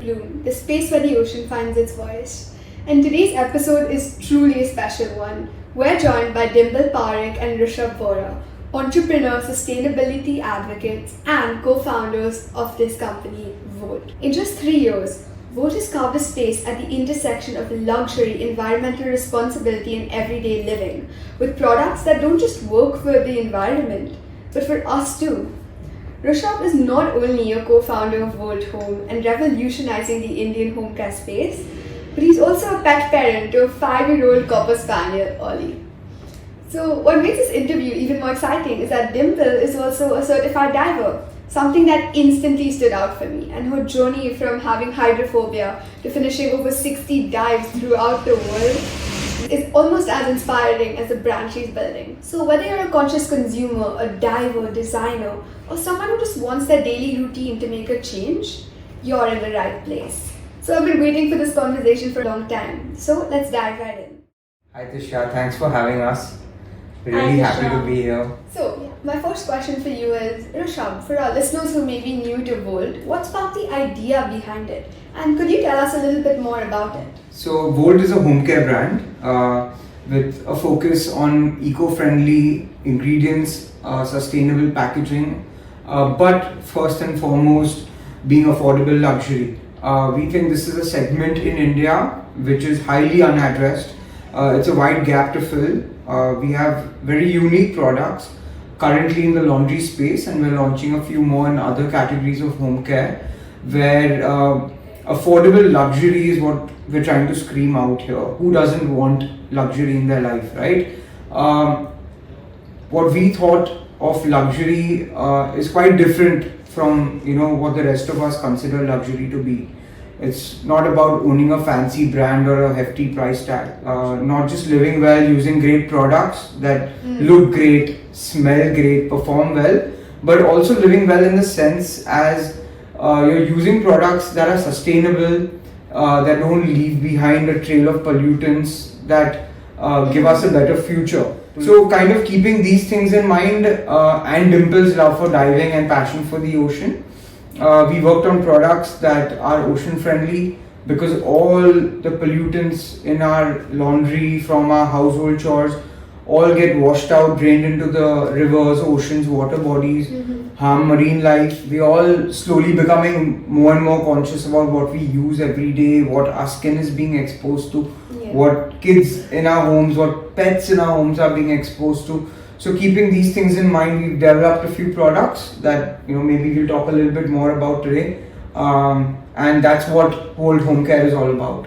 bloom, the space where the ocean finds its voice. And today's episode is truly a special one. We're joined by Dimple, Parekh and Rushabh Vora, entrepreneurs, sustainability advocates and co-founders of this company, Vote. In just 3 years, Vote has carved a space at the intersection of luxury, environmental responsibility and everyday living, with products that don't just work for the environment, but for us too. Rushabh is not only a co-founder of World Home and revolutionizing the Indian home care space, but he's also a pet parent to a 5-year-old Copper Spaniel, Ollie. So what makes this interview even more exciting is that Dimple is also a certified diver, something that instantly stood out for me, and her journey from having hydrophobia to finishing over 60 dives throughout the world is almost as inspiring as the brand she's building. So whether you're a conscious consumer, a diver, designer, or someone who just wants their daily routine to make a change, you're in the right place. So I've been waiting for this conversation for a long time. So let's dive right in. Hi Tishya, thanks for having us. Hi, Really happy Tishya. to be here. So my first question for you is, Rushabh, for our listeners who may be new to Volt, what sparked the idea behind it? And could you tell us a little bit more about it? So Volt is a home care brand with a focus on eco-friendly ingredients, sustainable packaging, but first and foremost being affordable luxury. We think this is a segment in India which is highly unaddressed. It's a wide gap to fill. We have very unique products currently in the laundry space, and we're launching a few more in other categories of home care where affordable luxury is what we're trying to scream out here. Who doesn't want luxury in their life, right? What we thought of luxury is quite different from what the rest of us consider luxury to be. It's not about owning a fancy brand or a hefty price tag. Not just living well, using great products that look great, smell great, perform well, but also living well in the sense as you're using products that are sustainable, that don't leave behind a trail of pollutants, that give us a better future. So kind of keeping these things in mind and Dimple's love for diving and passion for the ocean, we worked on products that are ocean friendly, because all the pollutants in our laundry from our household chores all get washed out, drained into the rivers, oceans, water bodies, harm marine life. We all slowly becoming more and more conscious about what we use every day, what our skin is being exposed to, what kids in our homes, what pets in our homes are being exposed to. So keeping these things in mind, we've developed a few products that maybe we'll talk a little bit more about today, and that's what World Home Care is all about.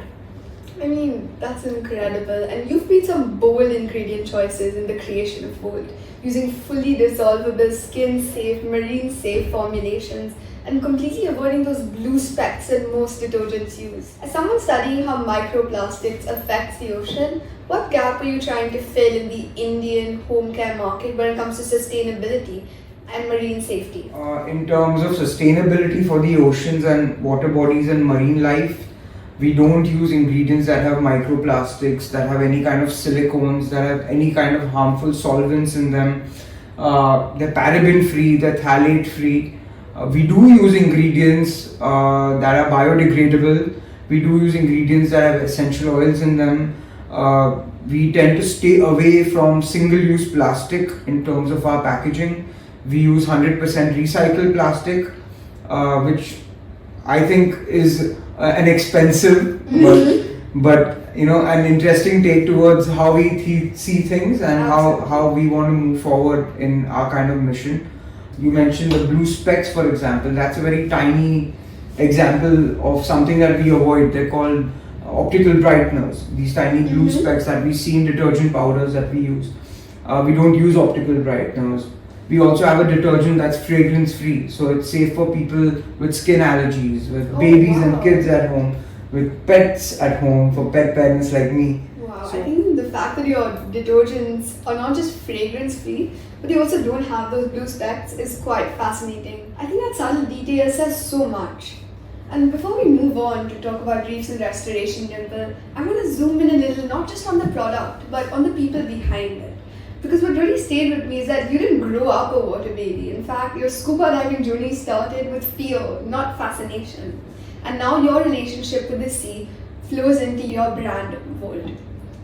I mean, that's incredible. And you've made some bold ingredient choices in the creation of Volt, using fully dissolvable, skin-safe, marine-safe formulations, and completely avoiding those blue specks that most detergents use. As someone studying how microplastics affects the ocean, what gap are you trying to fill in the Indian home care market when it comes to sustainability and marine safety? In terms of sustainability for the oceans and water bodies and marine life, we don't use ingredients that have microplastics, that have any kind of silicones, that have any kind of harmful solvents in them. They're paraben free, they're phthalate free. We do use ingredients that are biodegradable. We do use ingredients that have essential oils in them. We tend to stay away from single-use plastic in terms of our packaging. We use 100% recycled plastic, which I think is an expensive but an interesting take towards how we see things and how we want to move forward in our kind of mission. You mentioned the blue specks, for example. That's a very tiny example of something that we avoid. They're called optical brighteners. These tiny blue specks that we see in detergent powders that we use. We don't use optical brighteners. We also have a detergent that's fragrance free, so it's safe for people with skin allergies, with babies and kids at home, with pets at home, for pet parents like me. Wow, I think the fact that your detergents are not just fragrance free, but they also don't have those blue specks is quite fascinating. I think that subtle detail says so much. And before we move on to talk about reefs and restoration, Dimple, I'm going to zoom in a little, not just on the product, but on the people behind it. Because what really stayed with me is that you didn't grow up a water baby. In fact, your scuba diving journey started with fear, not fascination. and now your relationship with the sea flows into your brand world.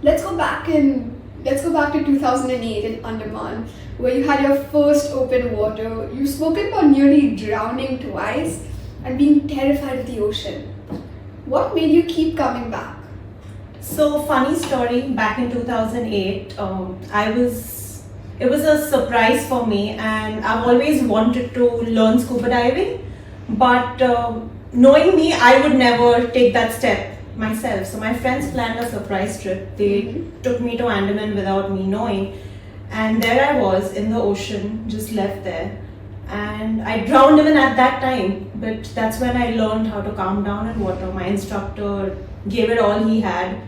Let's go back to 2008 in Andaman, where you had your first open water. You've spoken about nearly drowning twice and being terrified of the ocean. What made you keep coming back? So funny story. Back in 2008, it was a surprise for me, and I've always wanted to learn scuba diving, but knowing me, I would never take that step myself. So my friends planned a surprise trip. They took me to Andaman without me knowing, and there I was in the ocean, just left there. And I drowned even at that time, but that's when I learned how to calm down in water. My instructor gave it all he had,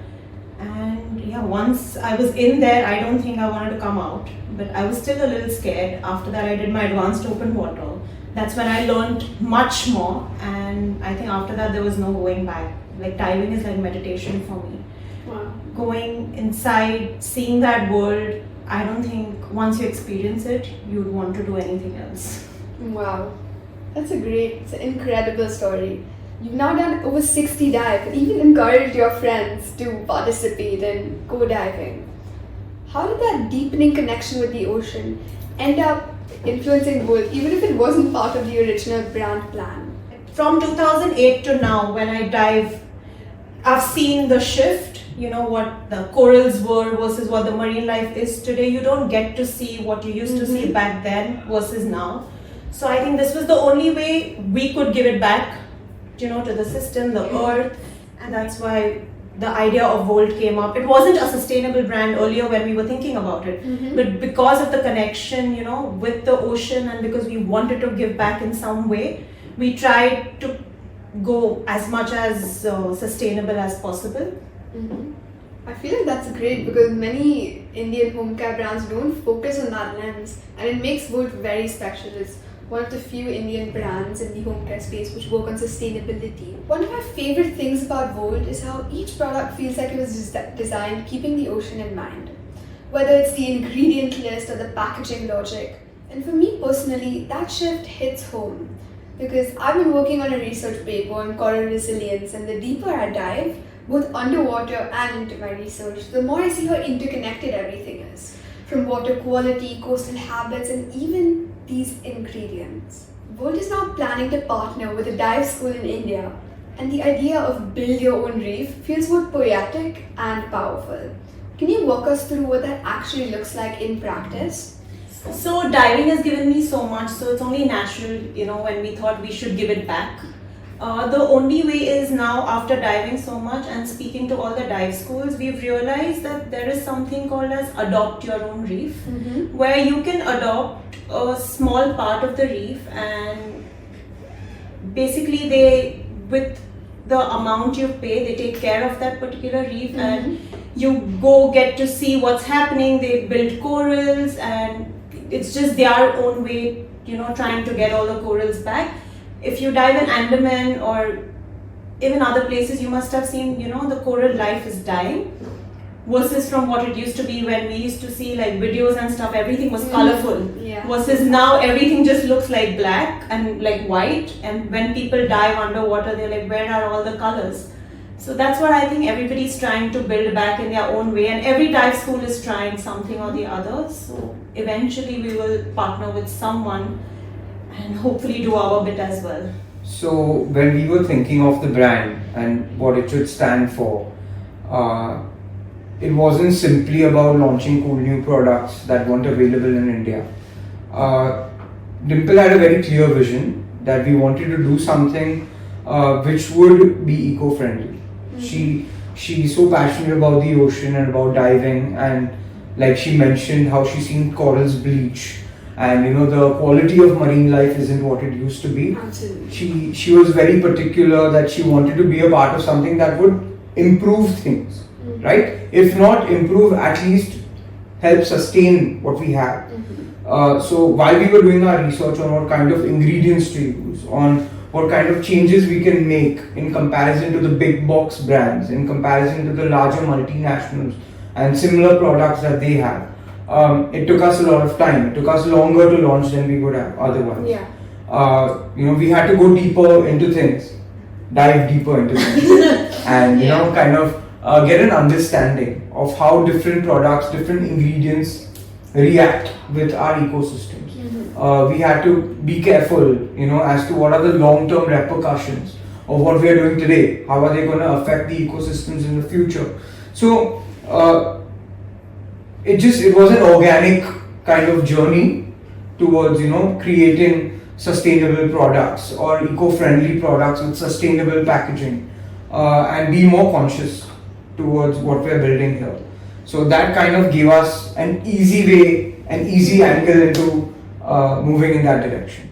and yeah, once I was in there, I don't think I wanted to come out, but I was still a little scared. After that, I did my advanced open water. That's when I learned much more, and I think after that there was no going back. Like diving is like meditation for me. Wow. Going inside, seeing that world, I don't think once you experience it, you'd want to do anything else. Wow. It's an incredible story. You've now done over 60 dives and even encouraged your friends to participate and go diving. How did that deepening connection with the ocean end up influencing Volt, even if it wasn't part of the original brand plan? From 2008 to now, when I dive, I've seen the shift, what the corals were versus what the marine life is today. You don't get to see what you used to see back then versus now. So I think this was the only way we could give it back, to the system, the earth, and that's why the idea of Volt came up. It wasn't a sustainable brand earlier when we were thinking about it, but because of the connection, with the ocean, and because we wanted to give back in some way, we tried to go as much as sustainable as possible. I feel like that's great because many Indian home care brands don't focus on that lens, and it makes Volt very special. It's one of the few Indian brands in the home care space which work on sustainability. One of my favorite things about Volt is how each product feels like it was designed keeping the ocean in mind. Whether it's the ingredient list or the packaging logic. And for me personally, that shift hits home. Because I've been working on a research paper on coral resilience, and the deeper I dive, both underwater and into my research, the more I see how interconnected everything is. From water quality, coastal habits, and even these ingredients. Volt is now planning to partner with a dive school in India, and the idea of build your own reef feels both poetic and powerful. Can you walk us through what that actually looks like in practice? So diving has given me so much, so it's only natural, when we thought we should give it back. The only way is now, after diving so much and speaking to all the dive schools, we've realized that there is something called as adopt your own reef, where you can adopt a small part of the reef, and basically with the amount you pay, they take care of that particular reef, and you go get to see what's happening. They build corals, and it's just their own way, trying to get all the corals back. If you dive in Andaman or even other places, you must have seen, the coral life is dying versus from what it used to be when we used to see like videos and stuff, everything was colorful. Yeah. Versus now everything just looks like black and like white, and when people dive underwater, they're like, where are all the colors? So that's what I think everybody's trying to build back in their own way, and every dive school is trying something or the other. So eventually we will partner with someone and hopefully do our bit as well. So when we were thinking of the brand and what it should stand for, it wasn't simply about launching cool new products that weren't available in India. Dimple had a very clear vision that we wanted to do something which would be eco-friendly. She's so passionate about the ocean and about diving, and like she mentioned how she's seen corals bleach, and the quality of marine life isn't what it used to be. Absolutely. She was very particular that she wanted to be a part of something that would improve things, right? If not improve, at least help sustain what we have. So while we were doing our research on what kind of ingredients to use, on what kind of changes we can make in comparison to the big box brands, in comparison to the larger multinationals and similar products that they have, it took us a lot of time. It took us longer to launch than we would have otherwise. Yeah. We had to go deeper into things. dive deeper into them and kind of get an understanding of how different products, different ingredients react with our ecosystems. We had to be careful, as to what are the long-term repercussions of what we are doing today. How are they going to affect the ecosystems in the future? So it was an organic kind of journey towards creating sustainable products or eco-friendly products with sustainable packaging and be more conscious towards what we're building here. So that kind of gave us an easy way, an easy angle into moving in that direction.